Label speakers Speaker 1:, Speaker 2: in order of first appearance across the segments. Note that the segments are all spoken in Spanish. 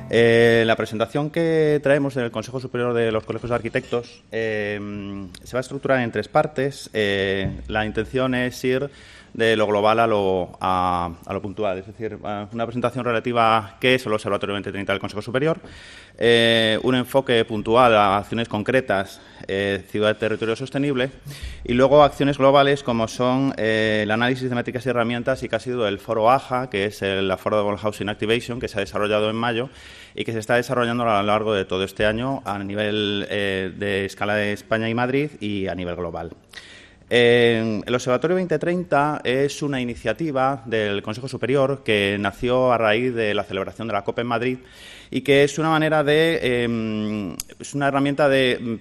Speaker 1: La presentación que traemos del Consejo Superior de los Colegios de Arquitectos se va a estructurar en tres partes. La intención es ir de lo global a lo puntual, es decir, una presentación relativa a qué es el Observatorio 2030 del Consejo Superior, un enfoque puntual a acciones concretas, ciudad, territorio sostenible, y luego acciones globales como son el análisis de métricas y herramientas y que ha sido el foro AHA, que es el Affordable Housing Activation, que se ha desarrollado en mayo y que se está desarrollando a lo largo de todo este año a nivel de escala de España y Madrid y a nivel global. El Observatorio 2030 es una iniciativa del Consejo Superior que nació a raíz de la celebración de la COP en Madrid y que es una manera es una herramienta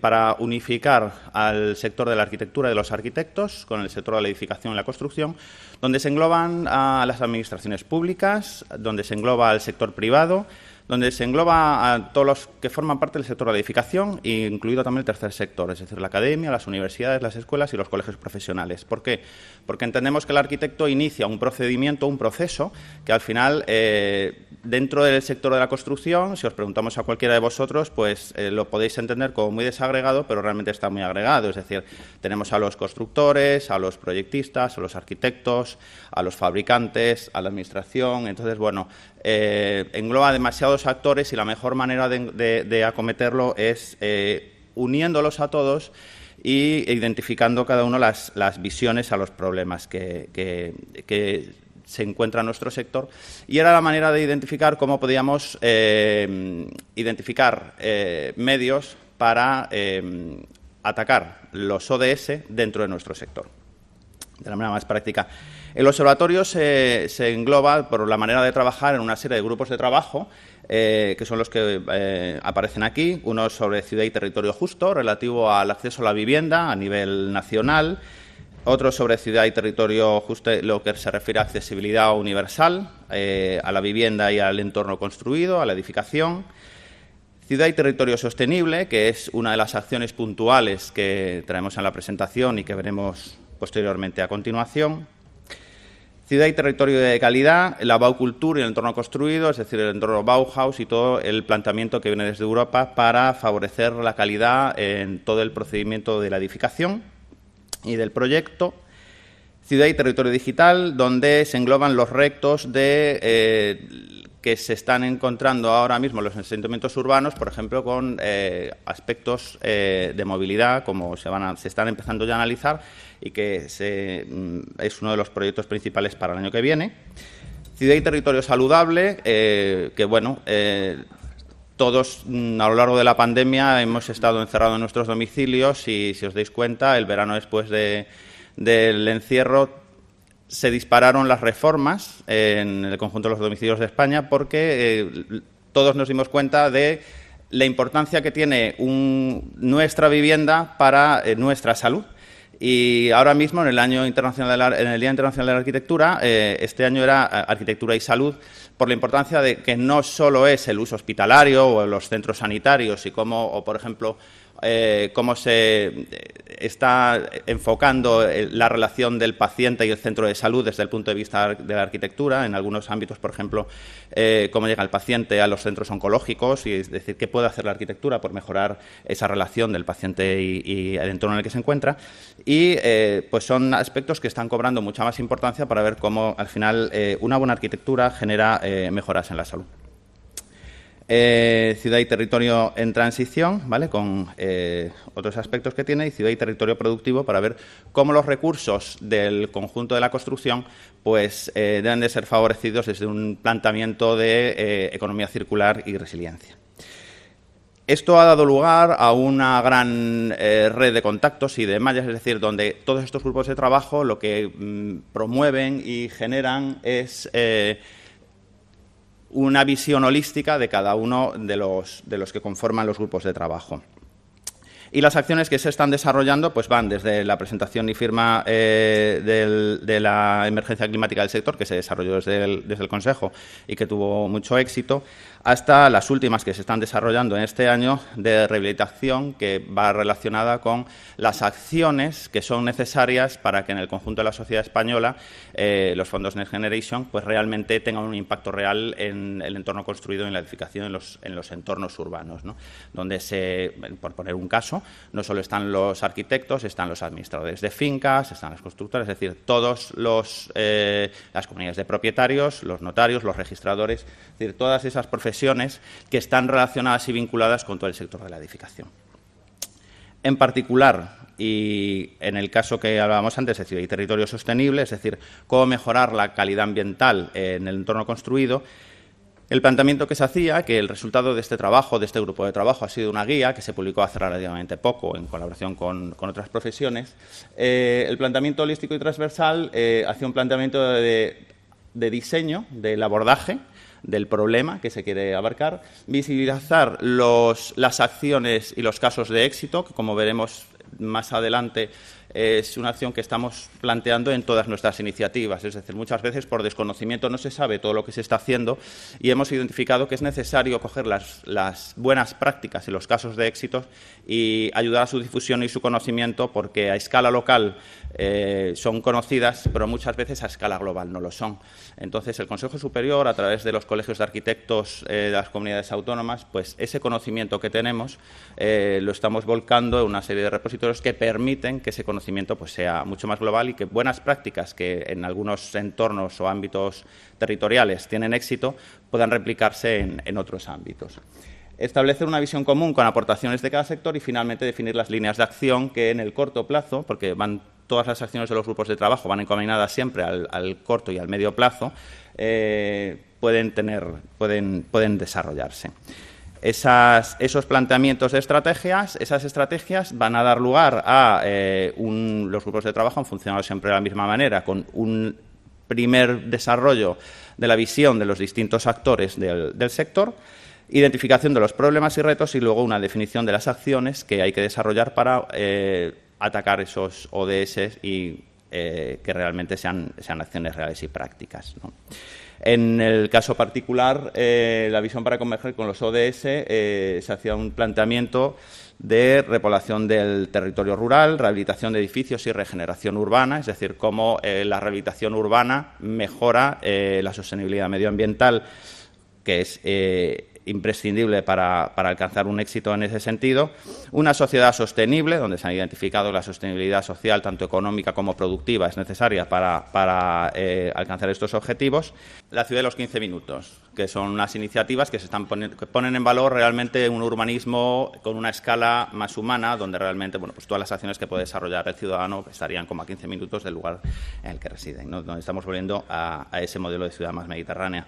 Speaker 1: para unificar al sector de la arquitectura y de los arquitectos con el sector de la edificación y la construcción, donde se engloban a las administraciones públicas, donde se engloba al sector privado, donde se engloba a todos los que forman parte del sector de la edificación, incluido también el tercer sector, es decir, la academia, las universidades, las escuelas y los colegios profesionales. ¿Por qué? Porque entendemos que el arquitecto inicia un procedimiento, un proceso, que al final, dentro del sector de la construcción, si os preguntamos a cualquiera de vosotros, pues lo podéis entender como muy desagregado, pero realmente está muy agregado. Es decir, tenemos a los constructores, a los proyectistas, a los arquitectos, a los fabricantes, a la administración. Entonces, bueno, engloba demasiados actores y la mejor manera de acometerlo es uniéndolos a todos e identificando cada uno las visiones a los problemas que se encuentra en nuestro sector. Y era la manera de identificar cómo podíamos identificar medios para atacar los ODS dentro de nuestro sector, de la manera más práctica. El observatorio se engloba por la manera de trabajar en una serie de grupos de trabajo, que son los que aparecen aquí, uno sobre ciudad y territorio justo, relativo al acceso a la vivienda a nivel nacional, otro sobre ciudad y territorio justo, lo que se refiere a accesibilidad universal, a la vivienda y al entorno construido, a la edificación. Ciudad y territorio sostenible, que es una de las acciones puntuales que traemos en la presentación y que veremos posteriormente a continuación. Ciudad y territorio de calidad, la Baukultur y el entorno construido, es decir, el entorno Bauhaus y todo el planteamiento que viene desde Europa para favorecer la calidad en todo el procedimiento de la edificación y del proyecto. Ciudad y territorio digital, donde se engloban los retos que se están encontrando ahora mismo en los asentamientos urbanos, por ejemplo, con aspectos de movilidad, como se están empezando ya a analizar y que es uno de los proyectos principales para el año que viene. Ciudad y territorio saludable, que bueno, todos a lo largo de la pandemia hemos estado encerrados en nuestros domicilios y, si os dais cuenta, el verano después del encierro se dispararon las reformas en el conjunto de los domicilios de España porque todos nos dimos cuenta de la importancia que tiene nuestra vivienda para nuestra salud. Y ahora mismo, en el Día Internacional de la Arquitectura, este año era Arquitectura y Salud, por la importancia de que no solo es el uso hospitalario o los centros sanitarios y por ejemplo, cómo se está enfocando la relación del paciente y el centro de salud desde el punto de vista de la arquitectura. En algunos ámbitos, por ejemplo, cómo llega el paciente a los centros oncológicos y es decir, qué puede hacer la arquitectura por mejorar esa relación del paciente y el entorno en el que se encuentra. Y pues son aspectos que están cobrando mucha más importancia para ver cómo, al final, una buena arquitectura genera mejoras en la salud. Ciudad y territorio en transición, ¿vale?, con otros aspectos que tiene, y ciudad y territorio productivo para ver cómo los recursos del conjunto de la construcción pues deben de ser favorecidos desde un planteamiento de economía circular y resiliencia. Esto ha dado lugar a una gran red de contactos y de mallas, es decir, donde todos estos grupos de trabajo lo que promueven y generan es una visión holística de cada uno de los que conforman los grupos de trabajo. Y las acciones que se están desarrollando pues van desde la presentación y firma de la emergencia climática del sector, que se desarrolló desde el Consejo y que tuvo mucho éxito, hasta las últimas que se están desarrollando en este año de rehabilitación, que va relacionada con las acciones que son necesarias para que en el conjunto de la sociedad española los fondos Next Generation pues realmente tengan un impacto real en el entorno construido, en la edificación, en los entornos urbanos, ¿no? Donde por poner un caso, no solo están los arquitectos, están los administradores de fincas, están los constructores, es decir, todos las comunidades de propietarios, los notarios, los registradores, es decir, todas esas profesiones que están relacionadas y vinculadas con todo el sector de la edificación. En particular, y en el caso que hablábamos antes, de ciudad y territorio sostenible, es decir, cómo mejorar la calidad ambiental en el entorno construido, el planteamiento que se hacía, que el resultado de este trabajo, de este grupo de trabajo, ha sido una guía que se publicó hace relativamente poco en colaboración con otras profesiones. El planteamiento holístico y transversal hacía un planteamiento de diseño, del abordaje del problema que se quiere abarcar, visibilizar las acciones y los casos de éxito, que como veremos más adelante es una acción que estamos planteando en todas nuestras iniciativas. Es decir, muchas veces por desconocimiento no se sabe todo lo que se está haciendo y hemos identificado que es necesario coger las buenas prácticas y los casos de éxito y ayudar a su difusión y su conocimiento, porque a escala local son conocidas, pero muchas veces a escala global no lo son. Entonces, el Consejo Superior, a través de los colegios de arquitectos de las comunidades autónomas, pues ese conocimiento que tenemos lo estamos volcando en una serie de repositorios que permiten que ese conocimiento pues sea mucho más global y que buenas prácticas que en algunos entornos o ámbitos territoriales tienen éxito puedan replicarse en otros ámbitos. Establecer una visión común con aportaciones de cada sector y, finalmente, definir las líneas de acción que en el corto plazo, porque todas las acciones de los grupos de trabajo van encaminadas siempre al corto y al medio plazo, pueden desarrollarse. Esos planteamientos de estrategias, esas estrategias van a dar lugar a los grupos de trabajo. Han funcionado siempre de la misma manera, con un primer desarrollo de la visión de los distintos actores del sector, identificación de los problemas y retos y luego una definición de las acciones que hay que desarrollar para atacar esos ODS y que realmente sean acciones reales y prácticas, ¿no? En el caso particular, la visión para converger con los ODS se hacía un planteamiento de repoblación del territorio rural, rehabilitación de edificios y regeneración urbana, es decir, cómo la rehabilitación urbana mejora la sostenibilidad medioambiental, que es imprescindible para alcanzar un éxito en ese sentido. Una sociedad sostenible, donde se han identificado la sostenibilidad social, tanto económica como productiva, es necesaria para alcanzar estos objetivos. La ciudad de los 15 minutos, que son unas iniciativas que que ponen en valor realmente un urbanismo con una escala más humana, donde realmente pues todas las acciones que puede desarrollar el ciudadano estarían como a 15 minutos del lugar en el que residen, ¿no? Donde estamos volviendo a ese modelo de ciudad más mediterránea.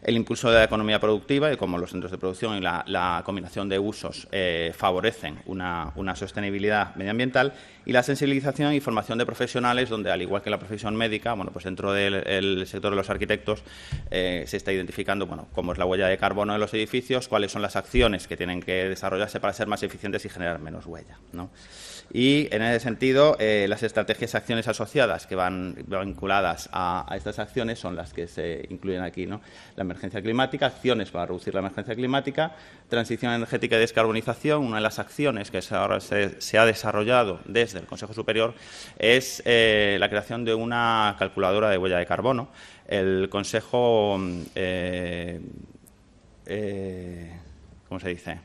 Speaker 1: El impulso de la economía productiva y cómo los centros de producción y la combinación de usos favorecen una sostenibilidad medioambiental, y la sensibilización y formación de profesionales, donde, al igual que la profesión médica, pues dentro del sector de los arquitectos se está identificando cómo es la huella de carbono de los edificios, cuáles son las acciones que tienen que desarrollarse para ser más eficientes y generar menos huella, ¿no? Y, en ese sentido, las estrategias y acciones asociadas que van vinculadas a estas acciones son las que se incluyen aquí, ¿no? La emergencia climática, acciones para reducir la emergencia climática, transición energética y descarbonización. Una de las acciones que ahora se ha desarrollado desde el Consejo Superior es la creación de una calculadora de huella de carbono. El Consejo, ¿cómo se dice?,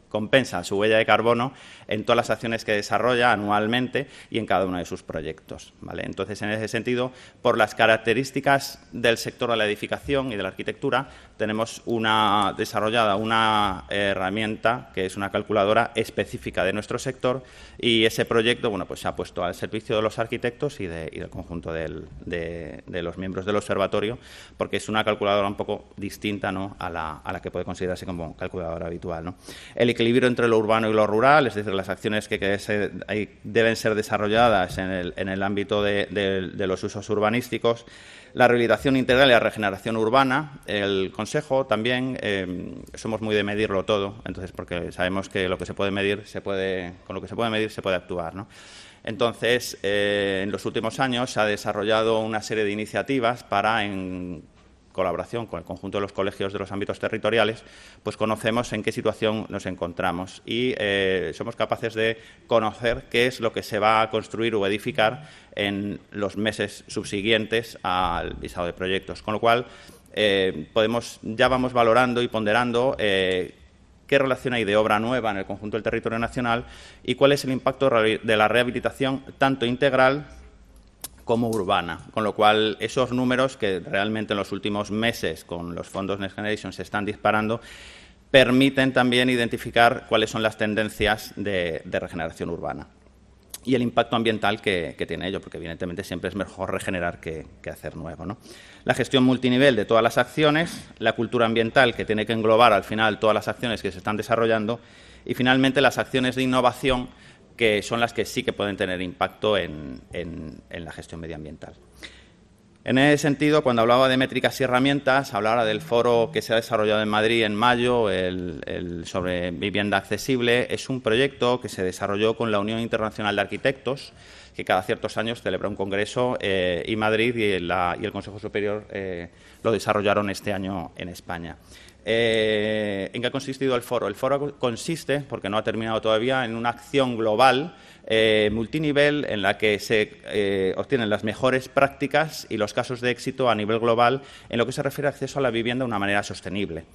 Speaker 1: compensa su huella de carbono en todas las acciones que desarrolla anualmente y en cada uno de sus proyectos, ¿vale? Entonces, en ese sentido, por las características del sector de la edificación y de la arquitectura, tenemos desarrollada una herramienta que es una calculadora específica de nuestro sector, y ese proyecto pues se ha puesto al servicio de los arquitectos y del conjunto de los miembros del observatorio, porque es una calculadora un poco distinta, ¿no?, a la que puede considerarse como calculadora habitual, ¿no? El equilibrio entre lo urbano y lo rural, es decir, las acciones que deben ser desarrolladas en el ámbito de los usos urbanísticos, la rehabilitación integral y la regeneración urbana. El Consejo también somos muy de medirlo todo, entonces, porque sabemos que lo que se puede medir con lo que se puede medir se puede actuar, ¿no? Entonces, en los últimos años se ha desarrollado una serie de iniciativas para, en colaboración con el conjunto de los colegios de los ámbitos territoriales, pues conocemos en qué situación nos encontramos y somos capaces de conocer qué es lo que se va a construir o edificar en los meses subsiguientes al visado de proyectos. Con lo cual, ya vamos valorando y ponderando qué relación hay de obra nueva en el conjunto del territorio nacional y cuál es el impacto de la rehabilitación tanto integral como urbana, con lo cual esos números que realmente en los últimos meses con los fondos Next Generation se están disparando permiten también identificar cuáles son las tendencias de regeneración urbana y el impacto ambiental que tiene ello, porque evidentemente siempre es mejor regenerar que hacer nuevo, ¿no? La gestión multinivel de todas las acciones, la cultura ambiental que tiene que englobar al final todas las acciones que se están desarrollando y finalmente las acciones de innovación que son las que sí que pueden tener impacto en la gestión medioambiental. En ese sentido, cuando hablaba de métricas y herramientas, hablaba del foro que se ha desarrollado en Madrid en mayo, el sobre vivienda accesible. Es un proyecto que se desarrolló con la Unión Internacional de Arquitectos, que cada ciertos años celebra un congreso y Madrid y el Consejo Superior lo desarrollaron este año en España. ¿En qué ha consistido el foro? El foro consiste, porque no ha terminado todavía, en una acción global multinivel en la que se obtienen las mejores prácticas y los casos de éxito a nivel global en lo que se refiere a acceso a la vivienda de una manera sostenible.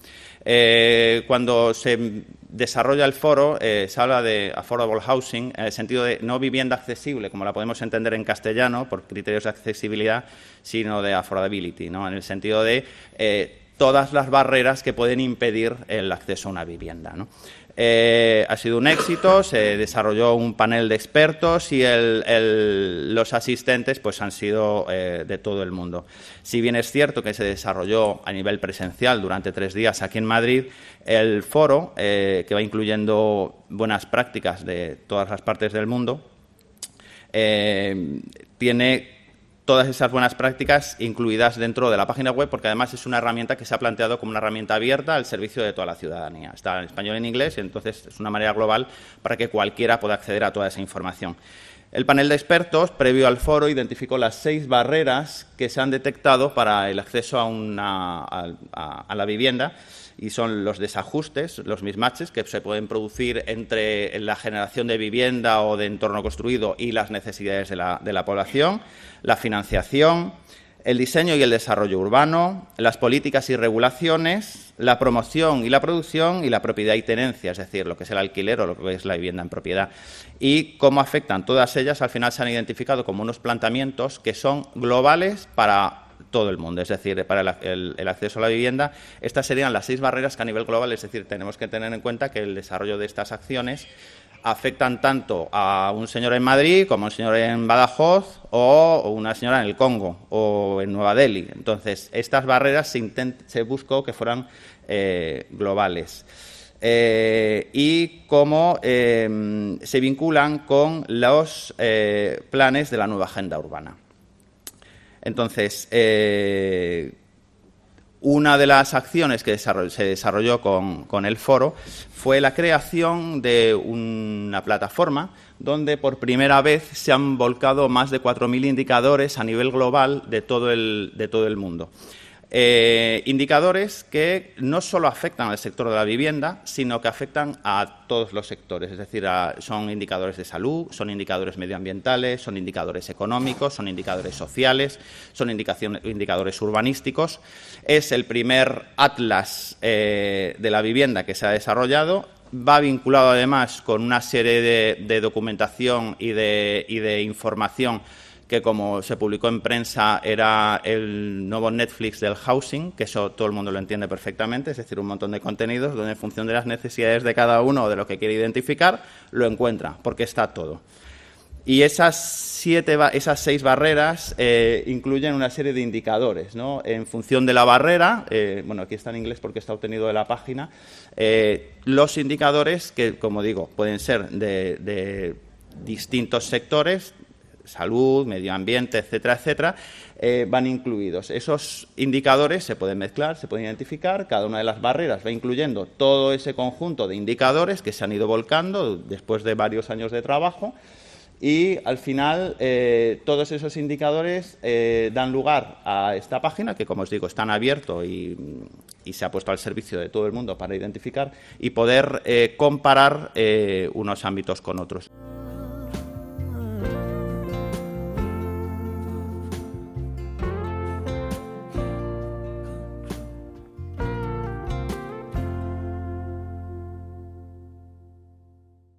Speaker 1: Cuando se desarrolla el foro, se habla de affordable housing en el sentido de no vivienda accesible, como la podemos entender en castellano, por criterios de accesibilidad, sino de affordability, ¿no? En el sentido de todas las barreras que pueden impedir el acceso a una vivienda, ¿no? Ha sido un éxito, se desarrolló un panel de expertos y los asistentes pues, han sido de todo el mundo. Si bien es cierto que se desarrolló a nivel presencial durante 3 días aquí en Madrid, el foro, que va incluyendo buenas prácticas de todas las partes del mundo, tiene todas esas buenas prácticas incluidas dentro de la página web, porque además es una herramienta que se ha planteado como una herramienta abierta al servicio de toda la ciudadanía. Está en español y en inglés, y entonces es una manera global para que cualquiera pueda acceder a toda esa información. El panel de expertos, previo al foro, identificó las 6 barreras que se han detectado para el acceso a la vivienda, y son los desajustes, los mismatches que se pueden producir entre la generación de vivienda o de entorno construido y las necesidades de la población, la financiación, el diseño y el desarrollo urbano, las políticas y regulaciones, la promoción y la producción y la propiedad y tenencia, es decir, lo que es el alquiler o lo que es la vivienda en propiedad. Y cómo afectan todas ellas, al final se han identificado como unos planteamientos que son globales para todo el mundo, es decir, para el acceso a la vivienda. Estas serían las 6 barreras que a nivel global, es decir, tenemos que tener en cuenta que el desarrollo de estas acciones afectan tanto a un señor en Madrid como a un señor en Badajoz o una señora en el Congo o en Nueva Delhi. Entonces, estas barreras se buscó que fueran globales. Y cómo se vinculan con los planes de la nueva agenda urbana. Entonces, una de las acciones que se desarrolló con el foro fue la creación de una plataforma donde por primera vez se han volcado más de 4.000 indicadores a nivel global de todo el mundo. Indicadores que no solo afectan al sector de la vivienda, sino que afectan a todos los sectores. Es decir, son indicadores de salud, son indicadores medioambientales, son indicadores económicos, son indicadores sociales, son indicadores urbanísticos. Es el primer atlas de la vivienda que se ha desarrollado. Va vinculado además con una serie de documentación y de información que, como se publicó en prensa, era el nuevo Netflix del housing, que eso todo el mundo lo entiende perfectamente, es decir, un montón de contenidos donde en función de las necesidades de cada uno o de lo que quiere identificar, lo encuentra, porque está todo. Y esas 6 barreras incluyen una serie de indicadores, ¿no? En función de la barrera, bueno, aquí está en inglés porque está obtenido de la página, los indicadores que, como digo, pueden ser de distintos sectores, salud, medio ambiente, etcétera, etcétera, van incluidos. Esos indicadores se pueden mezclar, se pueden identificar, cada una de las barreras va incluyendo todo ese conjunto de indicadores que se han ido volcando después de varios años de trabajo. Y, al final, todos esos indicadores dan lugar a esta página, que, como os digo, está en abierto y se ha puesto al servicio de todo el mundo para identificar y poder comparar unos ámbitos con otros.